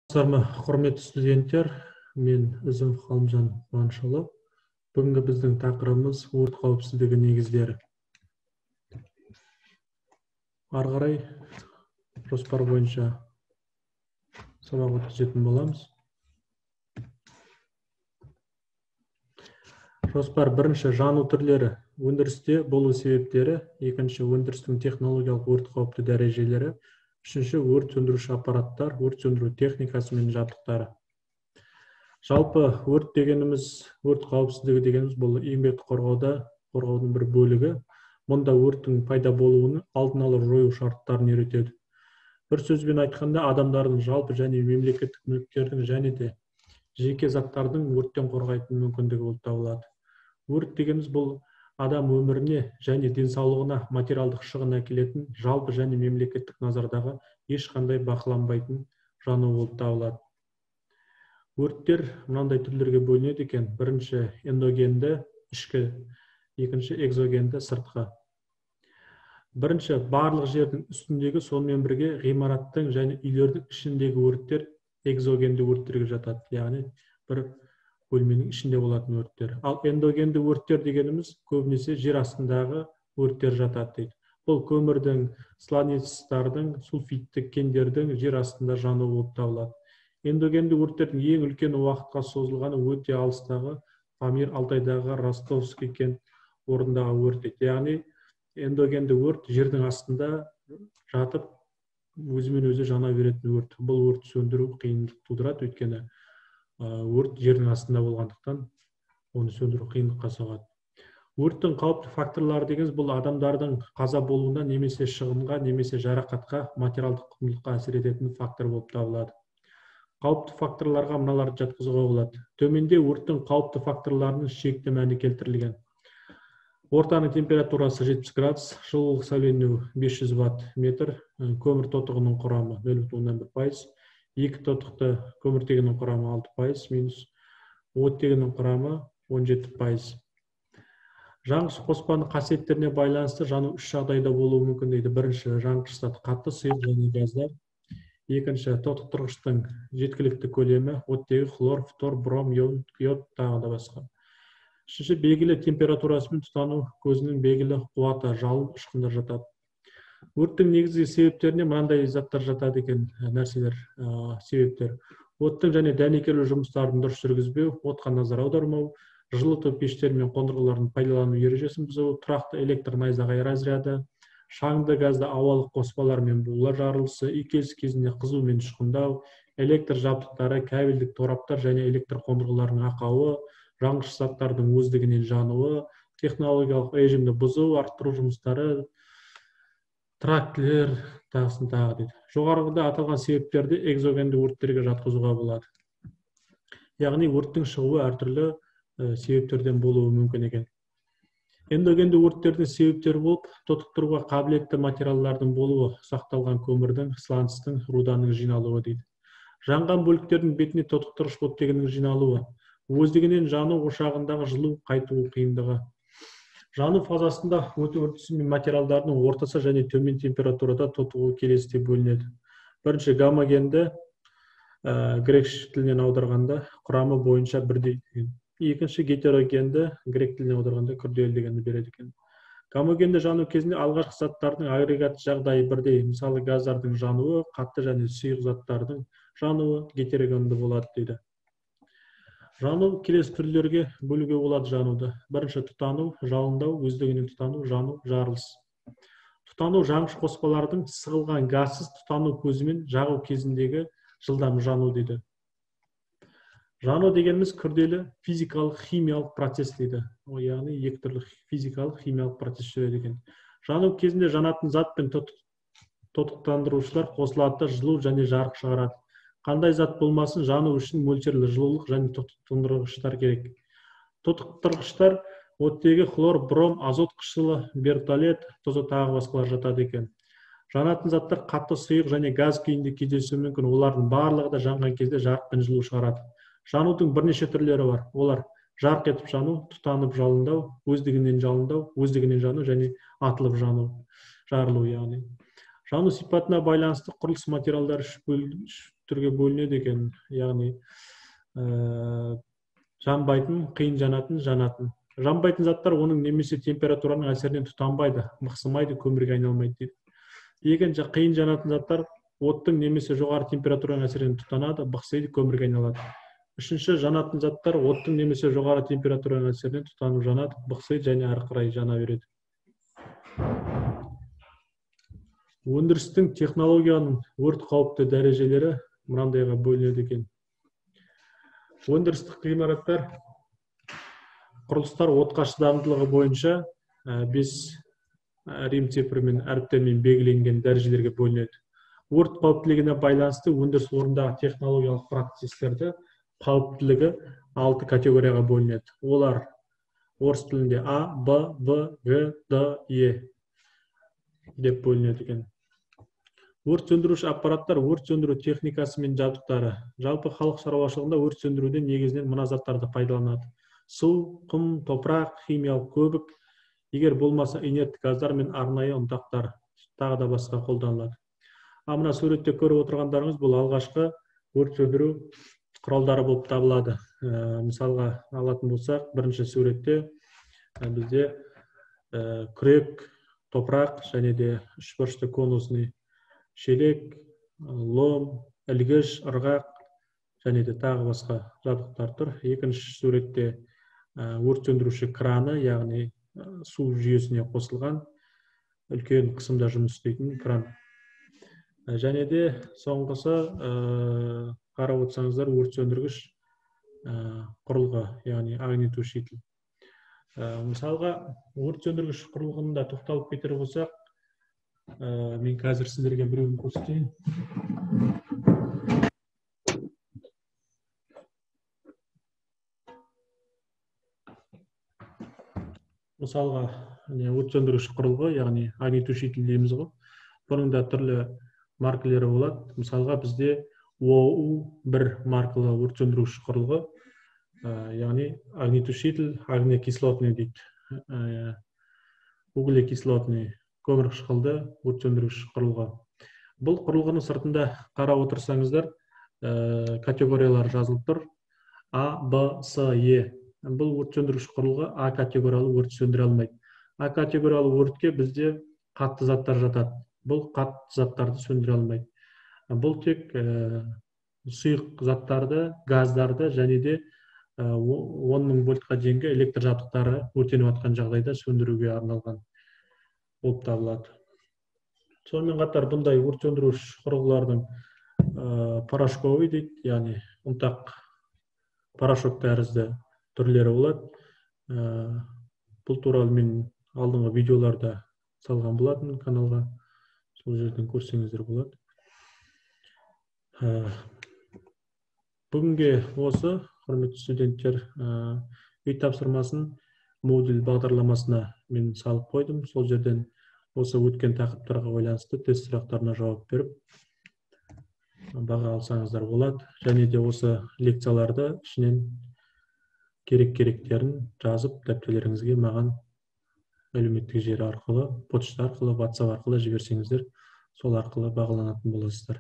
Құрметті студенттер, мен Үзім Қалымжан Қуанышұлы. Бүгінгі біздің тақырыбымыз өрт қауіпсіздігі негіздері. Ары қарай жоспар бойынша сабақ өткізетін боламыз. Жоспар: бірінші, жану түрлері, өндірісте болу себептері; екінші, өндірістің технологиялық өрт қауіпті дәрежелері; үшінші, өрт сөндіруші аппараттар, өрт сөндіру техникасы мен жабдықтары. Жалпы өрт дегеніміз, өрт қауіпсіздігі дегеніміз бұл еңбекті қорғаудың бір бөлігі. Мұнда өрттің пайда болуының алдын ала жою шарттарын үйретеді. Бір сөзбен айтқанда, адамдардың жалпы және мемлекеттік мүліктердің және де жеке заттардың өрттен қорғайтын мүмкіндігі болып табылады. Өрт дегеніміз бұл адам өміріне және денсаулығына материалдық шығын әкелетін, жалпы және мемлекеттік назардағы ешқандай бақыланбайтын жану болып табылады. Өрттер мынандай түрлерге бөлінеді екен: бірінші, эндогенді, ішкі; екінші, экзогенді, сыртқы. Бірінші, барлық жердің үстіндегі, сонымен бірге ғимараттың және үйлердің ішіндегі өрттер экзогенді өрттерге жатады, яғни бір бөлменің ішінде болатын өрттер. Ал эндогенді өрттер дегеніміз көбінесе жер астындағы өрттер жатады дейді. Бұл көмірдің, сланецтардың, сульфидтік кендердің жер астында жануы болып табылады. Эндогенді өрттердің ең үлкен уақытқа созылғаны өте алыстағы Памир, Алтайдағы Ростовский кен орнындағы өрт дейді. Яғни эндогенді өрт жердің астында жатып, өзімен өзі жана беретін өрт. Бұл өрт сөндіру қиындық тудырады, өйткені өрт жердің астында болғандықтан оны сөндіру қиындыққа соғады. Өрттің қауіпті факторлары дегеніміз бұл адамдардың қаза болуына немесе шығынға, немесе жарақатқа, материалдық құндылыққа әсер ететін фактор болып табылады. Қауіпті факторларға мыналарды жатқызуға болады. Төменде өрттің қауіпті факторларының шекті мәні келтірілген. Ортаның температурасы 70 градус, жылулық сәулелену 500 ватт метр, көмір тотығының құрамы 0,1%, екі тотықты көміртегінің құрамы 6%, минус оттегінің құрамы 17%. Жанғыш қоспаның қасиеттеріне байланысты жану үш жағдайда болуы мүмкін дейді. Бірінші, жанғыш зат қатты, сұйық және газдар. Екінші, тотықтырғыштың жеткілікті көлемі, оттегі, хлор, фтор, бром, йод, тағы да басқа. Үшінші, белгілі температурасымен тұтану көзінің белгілі қуаты, жалын, ұшқындар жатады. Өрттің негізгі себептеріне мынандай заттар жатады екен, нәрселер, себептер: оттың және дәнекерлеу жұмыстарын дұрыс жүргізбеу, отқа назар аудармау, жылыту пештер мен қондырғылардың пайдалану ережесін бұзу, тұрақты электр найзағай разряды, шаңды газды ауалық қоспалар мен булар жарылысы, үй келіс кезінде қызу мен ұшқындау, электр жабдықтары, кабельдік тораптар және электр қондырғыларының ақауы, жанғыш заттардың өздігінен жануы, технологиялық режимді бұзу, арттыру жұмыстары, трактілер, тағысын тағы дейді. Жоғарыда аталған себептерді экзогенді өрттерге жатқызуға болады. Яғни өрттің шығуы әртүрлі себептерден болуы мүмкін екен. Эндогенді өрттердің себептері болып, тотықтыруға қабілетті материалдардың болуы, сақталған көмірдің, сланцтың, руданың жиналуы дейді. Жанған бөліктердің бетіне тотықтырғыш оттегінің жиналуы, өздігінен жану ошағындағы жылу қайтуы қиындығы. Жану фазасында өртісі мен материалдардың орташа және төмен температурада тотығуы келесідей бөлінеді. Бірінші, гомогенді, грек тілінен аударғанда құрамы бойынша бірдей деген. Екінші, гетерогенді, грек тілінен аударғанда күрделі дегенді береді екен. Гомогенді жану кезінде алғашқы заттардың агрегат жағдайы бірдей, мысалы газдардың жануы, қатты және сұйық заттардың жануы гетерогенді болады дейді. Жану келесі түрлерге бөлуге болады жануды. Бірінші, тұтану, жалындау, өздігінен тұтану, жану, жарылыс. Тұтану жанғыш қоспалардың сығылған газсыз тұтану көзімен жағу кезіндегі жылдам жану дейді. Жану дегеніміз күрделі физикалық, химиялық процесс дейді. Яғни екі түрлі физикалық, химиялық процесс жүреді екен. Жану кезінде жанатын зат пен тотықтандырушылар қосылады, жылу және жарық шығарады. Қандай зат болмасын, жану үшін мөлшерлі жылулық және тотықтандырғыштар керек. Тотықтырғыштар оттегі, хлор, бром, азот қышқылы, бертолет, тұзы тағы басқалар жатады екен. Жанатын заттар қатты, сұйық және газ күйінде кездесуі мүмкін. Олардың барлығы да жанған кезде жарық пен жылу шығарады. Жанудың бірнеше түрлері бар. Олар жарқ етіп жану, тұтанып жалындау, өздігінен жалындау, өздігінен жану және атылып жану, жарылу яғни. Жану сипатына байланысты құрылыс материалдары үш түрге бөлінеді екен. Яғни жанбайтын, қиын жанатын, жанатын. Жанбайтын заттар оның немесе температураның әсерінен тұтанбайды, мықсымайды, көмірге айналмайды дейді. Екінші, қиын жанатын заттар оттың немесе жоғары температураның әсерінен тұтанады, бықсиды, көмірге айналады. Үшінші, жанатын заттар оттың немесе жоғары температураның әсерінен тұтанып жанады, бықсиды және ары қарай жана береді. Өндірістің технологияның өрт қауіпті дәрежелері мынандайға бөлінеді екен. Өндірістік ғимараттар, құрылыстар отқа шыдамдылығы бойынша 5 рим цифрымен әріптермен белгіленген дәрежелерге бөлінеді. Өрт қауіптілігіне байланысты өндіріс орындағы технологиялық процестерді қауіптілігі 6 категорияға бөлінеді. Олар орыс тілінде А, Б, В, Г, Д, Е деп бөлінеді екен. Өрт сөндіруші аппараттар, өрт сөндіру техникасы мен жабдықтары. Жалпы халық шаруашылығында өрт сөндіруде негізінен мына заттарды пайдаланады. Су, құм, топырақ, химиялық көбік, егер болмаса инертті газдар мен арнайы ұнтақтар, тағы да басқа қолданылады. Мына суретте көріп отырғандарыңыз бұл алғашқы өрт сөндіру құралдары болып табылады. Мысалға алатын болсақ, бірінші суретте бізде күрек, топырақ және де үшбұрышты конусный шелек, лом, ілгіш, ырғақ және де тағы басқа жабдықтар тұр. Екінші суретте өрт сөндіруші краны, яғни су жүйесіне қосылған үлкен қысымда жұмыс істейтін кран. Және де соңғысы қарап отырсаңыздар өрт сөндіргіш құрылғы, яғни огнетушитель. Мысалға өрт сөндіргіш құрылғында тоқталып кетер болсақ, мен қазір сіздерге біреуін көрсетейін. Мысалға, өрт сөндіргіш құрылғы, яғни огнетушитель дейміз ғой. Бұның да түрлі маркалары болады. Мысалға бізде ОУ-1 маркалы өрт сөндіргіш құрылғы, яғни огнетушитель огнекислотный дейді. Углекислотный көмірқышқылды өрт сөндіргіш құрылғы. Бұл құрылғының сыртында қарап отырсаңыздар, категориялар жазылып тұр. А, Б, С, Е. Бұл өрт сөндіргіш құрылғы А категориялы өрт сөндіре алмайды. А категориялы өртке бізде қатты заттар жатады. Бұл қатты заттарды сөндіре алмайды. Бұл тек сұйық заттарды, газдарды және де 10.000 вольтқа дейінгі электр жабдықтары өртеніп жатқан жағдайда сөндіруге арналған болып табылады. Сонымен қатар бұндай өрт сөндіргіш құрылғылардың порошковый дейді, яғни ұнтақ порошок тәрізді түрлері болады. Бұл туралы мен алдыңғы видеоларда салған болатын каналға. Сол жерден көрсеңіздер болады. Бүгінге осы, құрметті студенттер, үй тапсырмасын модуль бағдарламасына мен салып қойдым. Сол жерден осы өткен тақырыптарға байланысты тест сұрақтарына жауап беріп баға алсаңыздар болады. Және де осы лекцияларды ішінен керек-керектерін жазып, дәптерлеріңізге маған әлеуметтік желі арқылы, почта арқылы, WhatsApp арқылы жіберсеңіздер, сол арқылы бағаланатын боласыздар.